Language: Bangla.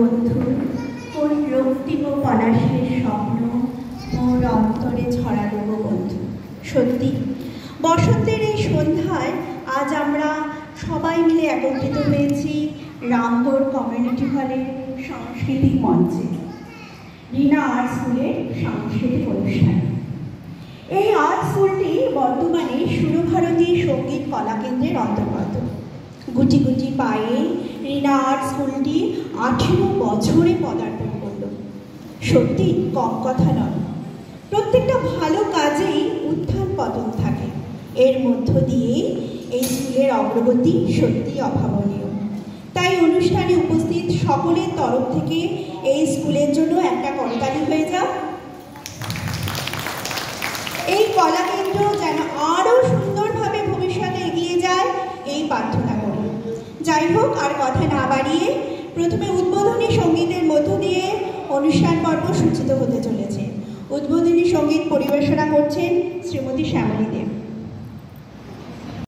বন্ধু কোন রক্তিম পলাশের স্বপ্ন মোর অন্তরে ছড়ালো গো বন্ধু। সত্যি বসন্তের এই সন্ধ্যায় আজ আমরা সবাই মিলে একত্রিত হয়েছি রামগড় কমিউনিটি হলের সাংস্কৃতিক মঞ্চে রিনা আর্ট স্কুলের সাংস্কৃতিক অনুষ্ঠানে। এই আর্ট স্কুলটি বর্তমানে সুরভারতী সঙ্গীত কলা কেন্দ্রের অন্তর্গত। গুটি গুটি পায়ে রিনা আর্ট স্কুলটি 18 বছরে পদার্পণ করল। সত্যি কম কথা নয়। প্রত্যেকটা ভালো কাজেই উত্থান পতন থাকে, এর মধ্য দিয়ে এই স্কুলের অগ্রগতি সত্যি অভাবনীয়। তাই অনুষ্ঠানে উপস্থিত সকলের তরফ থেকে এই স্কুলের জন্য একটা করতালি হয়ে যাক। এই কলা কেন্দ্র যেন আরও সুন্দরভাবে ভবিষ্যতে এগিয়ে যায় এই প্রার্থনা করি। যাই হোক, আর কথা না বাড়িয়ে প্রথমে উদ্বোধনী সঙ্গীতের মধ্য দিয়ে অনুষ্ঠান পর্ব সূচিত হতে চলেছে। উদ্বোধনী সঙ্গীত পরিবেশনা করছেন শ্রীমতী শ্যামলী দেব।